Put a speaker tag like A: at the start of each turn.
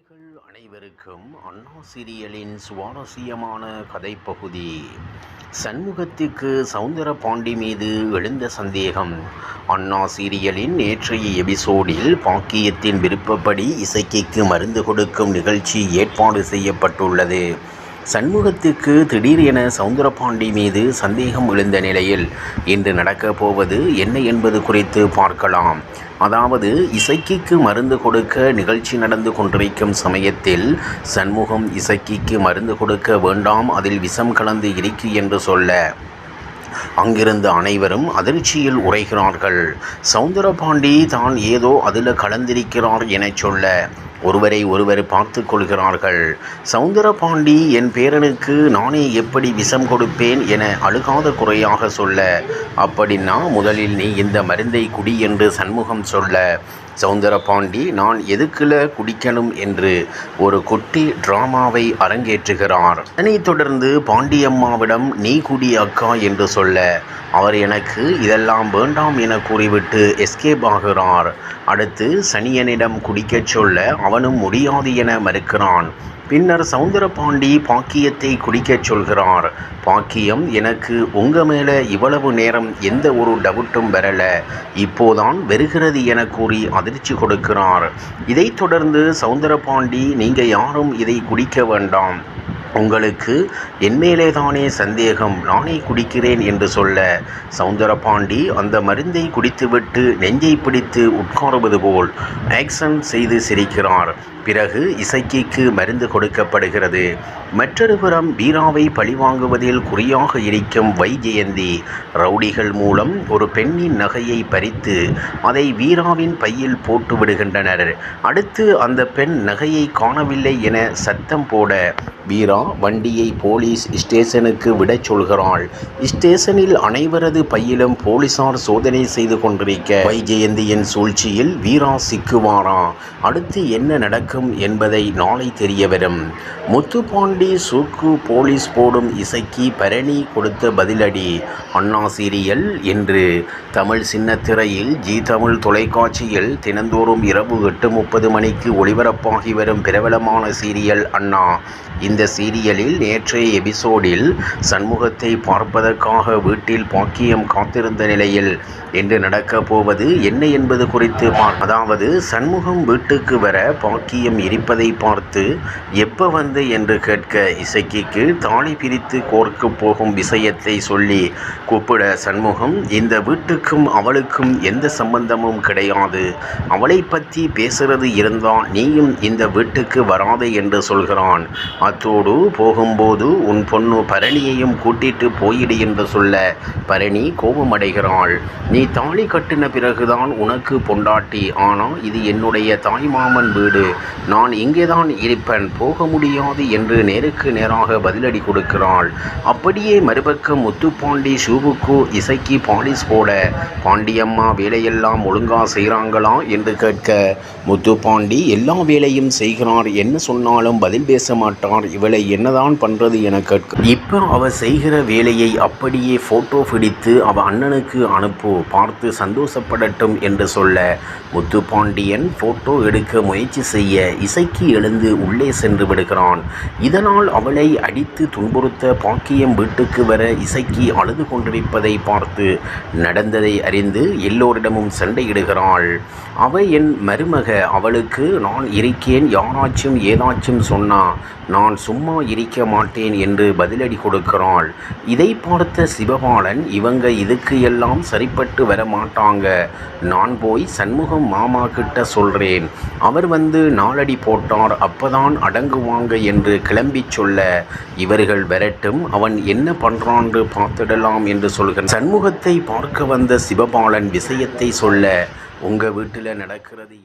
A: நேயர்கள் அனைவருக்கும் அண்ணா சீரியலின் சுவாரஸ்யமான கதைப்பகுதி. சண்முகத்துக்கு சௌந்தரபாண்டி மீது எழுந்த சந்தேகம். அண்ணா சீரியலின் நேற்றைய எபிசோடில் பாக்கியத்தின் விருப்பப்படி இசைக்கு மருந்து கொடுக்கும் நிகழ்ச்சி ஏற்பாடு செய்யப்பட்டுள்ளது. சண்முகத்துக்கு திடீரென சௌந்தரபாண்டி மீது சந்தேகம் எழுந்த நிலையில் இன்று நடக்கப் போவது என்ன என்பது குறித்து பார்க்கலாம். அதாவது, இசைக்கு மருந்து கொடுக்க நிகழ்ச்சி நடந்து கொண்டிருக்கும் சமயத்தில் சண்முகம் இசைக்கு மருந்து கொடுக்க வேண்டாம், அதில் விஷம் கலந்து இருக்கு என்று சொல்ல அங்கிருந்த அனைவரும் அதிர்ச்சியில் உரைகிறார்கள். சௌந்தரபாண்டி தான் ஏதோ அதில் கலந்திருக்கிறார் என சொல்ல ஒருவரை ஒருவர் பார்த்து கொள்கிறார்கள். சௌந்தரபாண்டி என் பேரனுக்கு நானே எப்படி விஷம் கொடுப்பேன் என அழுகாத குறையாக சொல்ல, அப்படின்னா முதலில் நீ இந்த மருந்தை குடி என்று சண்முகம் சொல்ல, சௌந்தரபாண்டி நான் எதுக்குல குடிக்கணும் என்று ஒரு குட்டி டிராமாவை அரங்கேற்றுகிறார். அதனைத் தொடர்ந்து பாண்டியம்மாவிடம் நீ குடி அக்கா என்று சொல்ல, அவர் எனக்கு இதெல்லாம் வேண்டாம் என கூறிவிட்டு எஸ்கேப் ஆகிறார். அடுத்து சனியனிடம் குடிக்கச் சொல்ல அவனும் முடியாது என மறுக்கிறான். பின்னர் சௌந்தரபாண்டி பாக்கியத்தை குடிக்கச் சொல்கிறார். பாக்கியம், எனக்கு உங்க மேலே இவ்வளவு நேரம் எந்த ஒரு டவுட்டும் வரல, இப்போதான் வருகிறது என கூறி அதிர்ச்சி கொடுக்கிறார். இதைத் தொடர்ந்து சௌந்தரபாண்டி, நீங்க யாரும் இதை குடிக்க வேண்டாம், உங்களுக்கு என் மேலே தானே சந்தேகம், நானே குடிக்கிறேன் என்று சொல்ல, சௌந்தரபாண்டி அந்த மருந்தை குடித்துவிட்டு நெஞ்சை பிடித்து உட்காருவது போல் ஆக்ஷன் செய்து சிரிக்கிறார். பிறகு இசைக்கு மருந்து கொடுக்கப்படுகிறது. மற்றொரு புறம் வீராவை பழிவாங்குவதில் குறியாக இருக்கும் வைஜெயந்தி ரவுடிகள் மூலம் ஒரு பெண்ணின் நகையை பறித்து அதை வீராவின் பையில் போட்டு விடுகின்றனர். அடுத்து அந்த பெண் நகையை காணவில்லை என சத்தம் போட வீரா வண்டியை போலீஸ் ஸ்டேஷனுக்கு விடச் சொல்கிறாள். ஸ்டேஷனில் அனைவரது பையிலும் போலீசார் சோதனை செய்து கொண்டிருக்க வைஜெயந்தியின் சூழ்ச்சியில் வீரா சிக்குவாரா? அடுத்து என்ன நடக்கும் என்பதை நாளை தெரிய வரும். முத்துப்பாண்டி சூக்கு போலீஸ் போடும் இசைக்கு பரணி கொடுத்த பதிலடி. அண்ணா சீரியல் என்று தமிழ் சின்னத்திரையில் ஜி தமிழ் தொலைக்காட்சியில் தினந்தோறும் இரவு 8:30 மணிக்கு ஒளிபரப்பாகி வரும் பிரபலமான சீரியல் அண்ணா. இந்த சீரியலில் நேற்றைய எபிசோடில் சண்முகத்தை பார்ப்பதற்காக வீட்டில் பாக்கியம் காத்திருந்த நிலையில் என்று நடக்கப் போவது என்ன என்பது குறித்து அதாவது சண்முகம் வீட்டுக்கு வர பாக்கியம் இருப்பதை பார்த்து எப்ப வந்து என்று கேட்க இசைக்கு தாலி பிரித்து கோர்க்க போகும் விஷயத்தை சொல்லி கூப்பிட சண்முகம், இந்த வீட்டுக்கும் அவளுக்கும் எந்த சம்பந்தமும் கிடையாது, அவளை பற்றி பேசுறது இருந்தால் நீயும் இந்த வீட்டுக்கு வராது என்று சொல்கிறான். அத்தோடு போகும்போது உன் பொண்ணு பரணியையும் கூட்டிட்டு போயிடு என்று சொல்ல பரணி கோபமடைகிறாள். நீ தாலி கட்டின பிறகுதான் உனக்கு பொண்டாட்டி, ஆனால் இது என்னுடைய தாய்மாமன் வீடு, நான் இங்கேதான் இருப்பேன், போக முடியாது என்று நேருக்கு நேராக பதிலடி கொடுக்கிறாள். அப்படியே மறுபக்கம் முத்துப்பாண்டி ஷூவுக்கு இசைக்கு பாலிஸ் போட பாண்டியம்மா வேலையெல்லாம் ஒழுங்கா செய்கிறாங்களா என்று கேட்க முத்துப்பாண்டி எல்லா வேலையும் செய்கிறார், என்ன சொன்னாலும் பதில் பேச மாட்டார், இவளை என்னதான் பண்றது என கேட்க, இப்போ அவ செய்கிற வேலையை அப்படியே போட்டோ பிடித்து அவ அண்ணனுக்கு அனுப்பு, பார்த்து சந்தோஷப்படட்டும் என்று சொல்ல முத்துப்பாண்டியன் போட்டோ எடுக்க முயற்சி செய்ய இசைக்கு எழுந்து உள்ளே சென்று விடுகிறான். இதனால் அவளை அடித்து துன்புறுத்த பாக்கியம் வீட்டுக்கு வர இசைக்கு அழுது கொண்டிருப்பதை பார்த்து நடந்ததை அறிந்து எல்லோரிடமும் சண்டையிடுகிறாள். அவ என் மருமக, அவளுக்கு நான் இருக்கேன், யாராச்சும் ஏதாச்சும் சொன்னா நான் சும்மா இருக்க மாட்டேன் என்று பதிலடி கொடுக்கிறாள். இதை பார்த்த சிவபாலன், இவங்க இதுக்கு எல்லாம் சரிப்பட்டு வர மாட்டாங்க, நான் போய் சண்முகம் மாமா கிட்ட சொல்றேன், அவர் வந்து நாலடி போட்டார், அப்பதான் அடங்குவாங்க என்று கிளம்பி சொல்ல இவர்கள் வரட்டும், அவன் என்ன பண்றான்னு பார்த்துடலாம் என்று சொல்கிறான். சண்முகத்தை பார்க்க வந்த சிவபாலன் விஷயத்தை சொல்ல, உங்க வீட்டில் நடக்கிறது